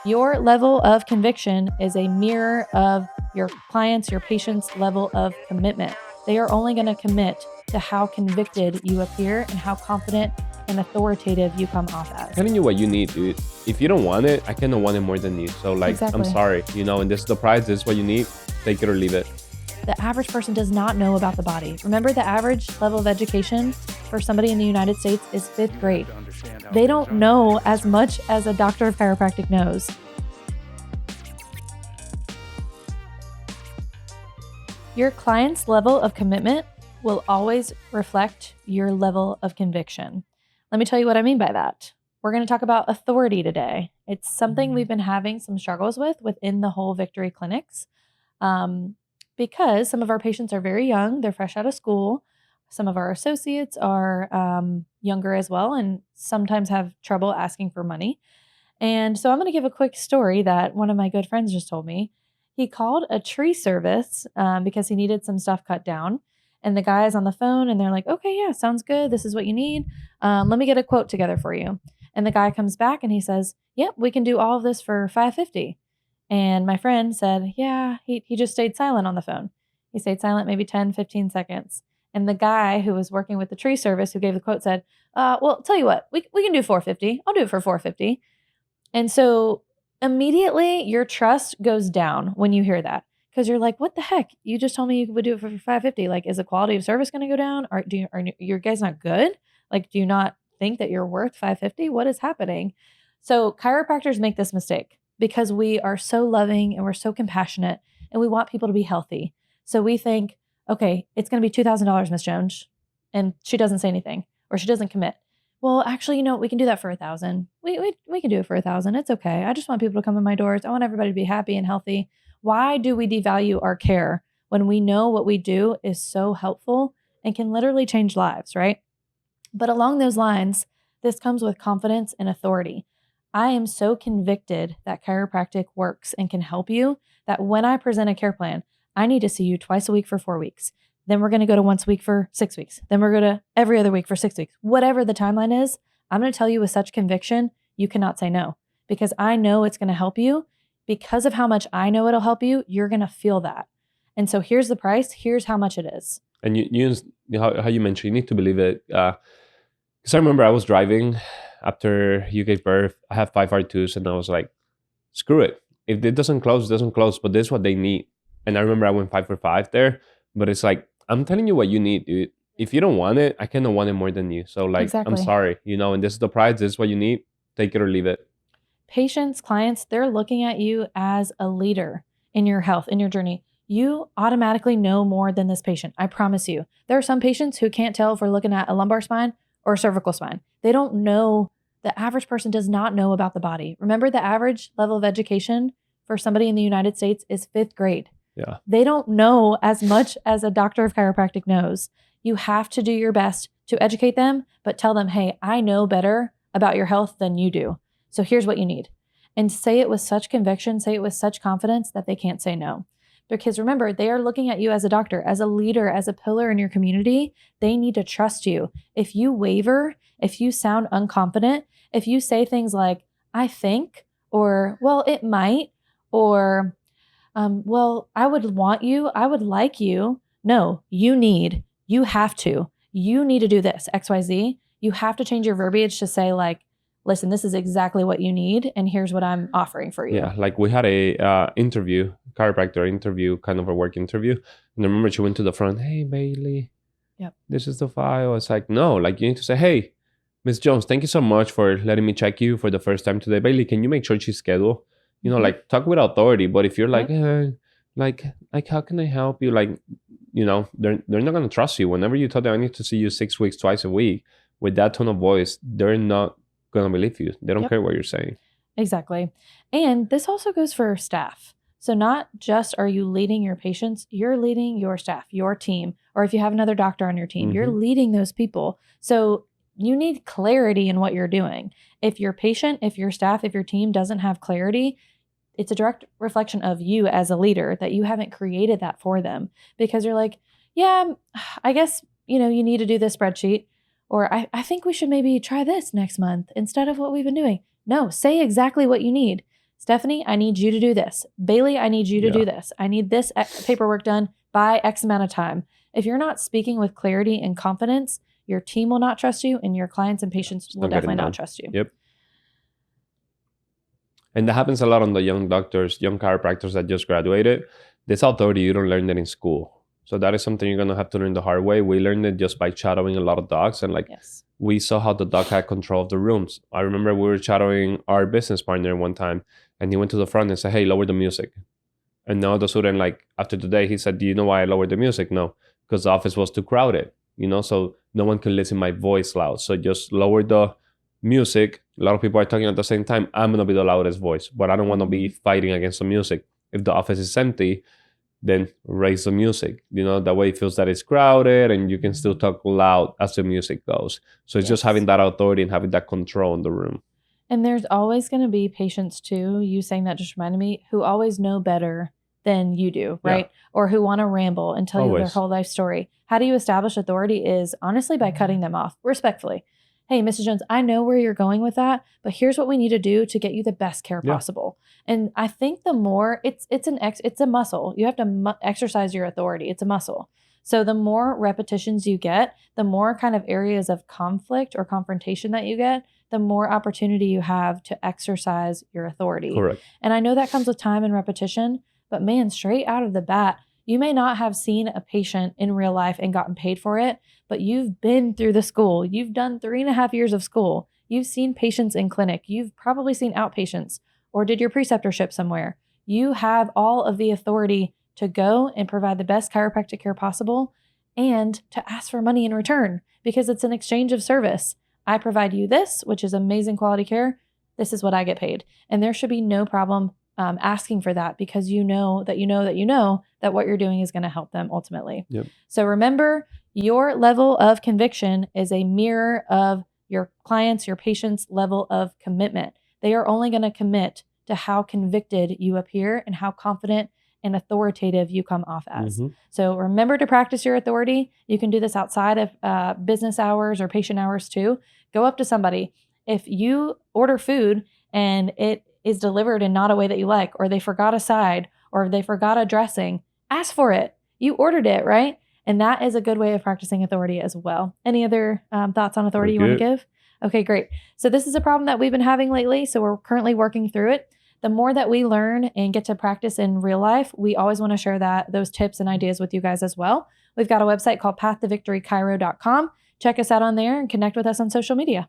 Your level of conviction is a mirror of your clients, your patients' level of commitment. They are only going to commit to how convicted you appear and how confident and authoritative you come off as. Telling you what you need, dude. If you don't want it, I cannot want it more than you. So like, Exactly. I'm sorry, and this is the price, this is what you need, take it or leave it. The average person does not know about the body. Remember, the average level of education for somebody in the United States is 5th grade. They don't know as much as a doctor of chiropractic knows. Your client's level of commitment will always reflect your level of conviction. Let me tell you what I mean by that. We're going to talk about authority today. It's something we've been having some struggles with within the whole Victory clinics. Because some of our patients are very young, they're fresh out of school. Some of our associates are younger as well and sometimes have trouble asking for money. And so I'm going to give a quick story that one of my good friends just told me. He called a tree service because he needed some stuff cut down. And the guy is on the phone and they're like, okay, yeah, sounds good. This is what you need. Let me get a quote together for you. And the guy comes back and he says, yep, we can do all of this for $550. And my friend said, yeah, he just stayed silent on the phone. He stayed silent maybe 10, 15 seconds. And the guy who was working with the tree service who gave the quote said, well, tell you what, we can do $450. I'll do it for $450. And so immediately your trust goes down when you hear that. Because you're like, what the heck? You just told me you would do it for $550. Like, is the quality of service going to go down? Are your guys not good? Like, do you not think that you're worth $550? What is happening? So chiropractors make this mistake because we are so loving and we're so compassionate and we want people to be healthy. So we think, okay, it's going to be $2,000, Miss Jones. And she doesn't say anything or she doesn't commit. Well, actually, we can do that for $1,000. We can do it for $1,000. It's okay. I just want people to come in my doors. I want everybody to be happy and healthy. Why do we devalue our care when we know what we do is so helpful and can literally change lives, right? But along those lines, this comes with confidence and authority. I am so convicted that chiropractic works and can help you that when I present a care plan, I need to see you twice a week for 4 weeks. Then we're going to go to once a week for 6 weeks. Then we're going to every other week for 6 weeks. Whatever the timeline is, I'm going to tell you with such conviction, you cannot say no because I know it's going to help you. Because of how much I know it'll help you, you're going to feel that. And so here's the price. Here's how much it is. And how you mentioned, you need to believe it. Because I remember I was driving after you gave birth. I have 5 R2s and I was like, screw it. If it doesn't close, it doesn't close. But this is what they need. And I remember I went 5 for 5 there. But it's like, I'm telling you what you need, dude. If you don't want it, I cannot want it more than you. So like, Exactly. I'm sorry, and this is the price. This is what you need. Take it or leave it. Patients, clients, they're looking at you as a leader in your health, in your journey. You automatically know more than this patient. I promise you. There are some patients who can't tell if we're looking at a lumbar spine or a cervical spine. They don't know. The average person does not know about the body. Remember, the average level of education for somebody in the United States is 5th grade. Yeah. They don't know as much as a doctor of chiropractic knows. You have to do your best to educate them, but tell them, hey, I know better about your health than you do. So here's what you need. And say it with such conviction, say it with such confidence that they can't say no. Because remember, they are looking at you as a doctor, as a leader, as a pillar in your community. They need to trust you. If you waver, if you sound unconfident, if you say things like, I think, or, well, it might, or, well, I would want you, I would like you. No, you have to do this, XYZ. You have to change your verbiage to say like, listen, this is exactly what you need, and here's what I'm offering for you. Yeah, like we had a chiropractor interview, kind of a work interview. And I remember she went to the front, hey, Bailey, yep, this is the file. It's like, no, like you need to say, hey, Miss Jones, thank you so much for letting me check you for the first time today. Bailey, can you make sure she's scheduled? Like talk with authority. But if you're like, like how can I help you? Like, they're not going to trust you. Whenever you tell them I need to see you 6 weeks, twice a week, with that tone of voice, they're not going to believe you. They don't care what you're saying. Exactly. And this also goes for staff. So not just are you leading your patients, you're leading your staff, your team, or if you have another doctor on your team, you're leading those people. So you need clarity in what you're doing. If your patient, if your staff, if your team doesn't have clarity, it's a direct reflection of you as a leader that you haven't created that for them because you're like, yeah, I guess, you need to do this spreadsheet. Or I think we should maybe try this next month instead of what we've been doing. No, say exactly what you need. Stephanie, I need you to do this. Bailey, I need you to do this. I need this paperwork done by X amount of time. If you're not speaking with clarity and confidence, your team will not trust you, and your clients and patients will definitely not trust you. Yep. And that happens a lot on the young doctors, young chiropractors that just graduated. This authority, you don't learn that in school. So that is something you're going to have to learn the hard way. We learned it just by shadowing a lot of docs. And we saw how the doc had control of the rooms. I remember we were shadowing our business partner one time, and he went to the front and said, hey, lower the music. And now the student, after today, he said, do you know why I lowered the music? No, because the office was too crowded, so no one can listen to my voice loud. So just lower the music. A lot of people are talking at the same time. I'm going to be the loudest voice, but I don't want to be fighting against the music. If the office is empty, then raise the music. That way it feels that it's crowded and you can still talk loud as the music goes. So it's just having that authority and having that control in the room. And there's always going to be patients too, you saying that just reminded me, who always know better than you do, right? Yeah. Or who want to ramble and tell you their whole life story. How do you establish authority is honestly by cutting them off respectfully. Hey, Mrs. Jones, I know where you're going with that, but here's what we need to do to get you the best care possible. And I think the more it's a muscle. You have to exercise your authority. It's a muscle. So the more repetitions you get, the more kind of areas of conflict or confrontation that you get, the more opportunity you have to exercise your authority. Correct. And I know that comes with time and repetition, but man, straight out of the bat, you may not have seen a patient in real life and gotten paid for it, but you've been through the school. You've done 3.5 years of school. You've seen patients in clinic. You've probably seen outpatients or did your preceptorship somewhere. You have all of the authority to go and provide the best chiropractic care possible and to ask for money in return because it's an exchange of service. I provide you this, which is amazing quality care. This is what I get paid. And there should be no problem asking for that because you know that what you're doing is going to help them ultimately. Yep. So remember, your level of conviction is a mirror of your clients, your patients' level of commitment. They are only going to commit to how convicted you appear and how confident and authoritative you come off as. Mm-hmm. So remember to practice your authority. You can do this outside of business hours or patient hours too. Go up to somebody. If you order food and it is delivered in not a way that you like, or they forgot a side, or they forgot a dressing, ask for it. You ordered it, right? And that is a good way of practicing authority as well. Any other thoughts on authority you want to give? Okay, great. So this is a problem that we've been having lately. So we're currently working through it. The more that we learn and get to practice in real life, we always want to share those tips and ideas with you guys as well. We've got a website called paththovictorychiro.com. Check us out on there and connect with us on social media.